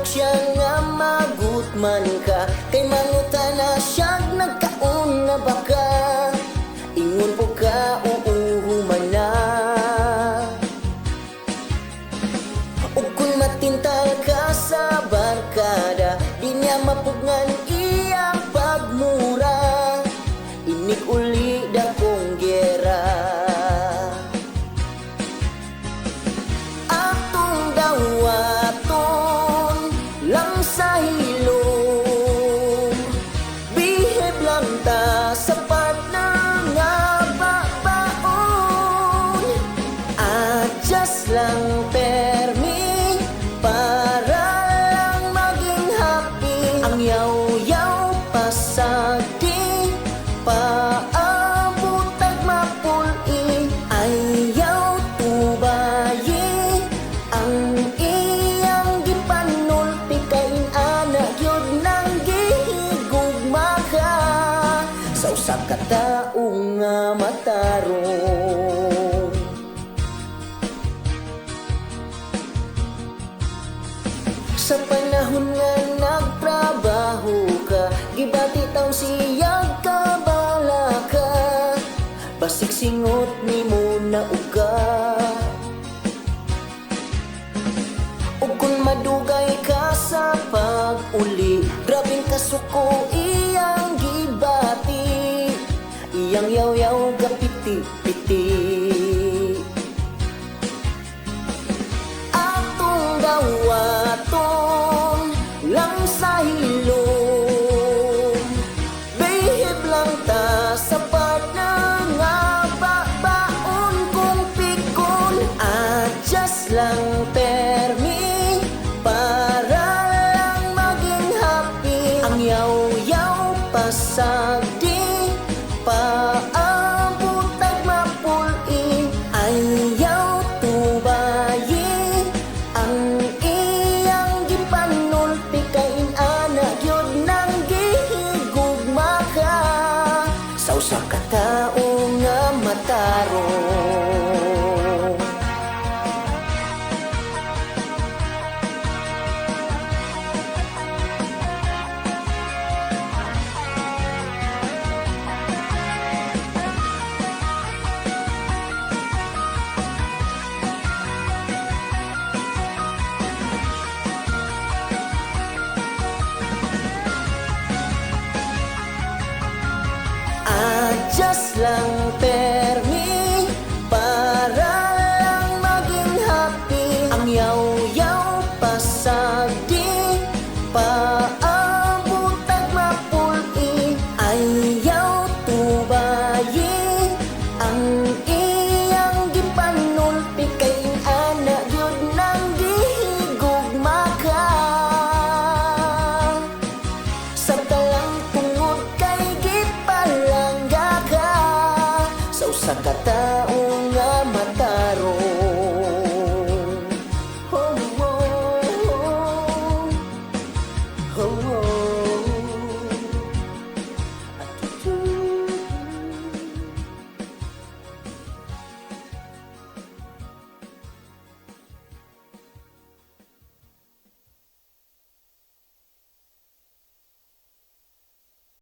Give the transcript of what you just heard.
Subok siya nga magutman ka, kay mangutana siyag nagkaon nga baka. Ingon po ka uuhuman na, ug kung matintal ka sa barkada, di niya mapugngan iyang pagmura. Inig uli dakong gera, atong dawaton lang sa hilom. Bihib lang ta sa partner nga babaon. Adjust lang permi para lang maging happy. Ang yaw-yaw pasagdi paabutag mapuli, ayaw tubayi ang iyang gipanulti. Kain anak yun nang gihigugma ka sa usa ka taong nga matarong. Sa panahon nga nagtrabaho ka, gibati taon siyag kabala ka, basig singot ni mo na uga. Ug kung madugay ka sa pag-uli, grabing kasuko iyang gibati, iyang yaw-yaw gapiti-piti. Atong dawaton lang sa hilom. Behib lang ta sa partner nga babaon. Kung pikon, adjust lang permi para lang maging happy. Ang yaw-yaw pasagdi paabutag mapuli, ayaw tubayi ang iyang gipanulti. Kain anak yun nang gihigugma ka sa usa ka taong nga matarong. Adjust lang permi para lang maging happy. Ang yaw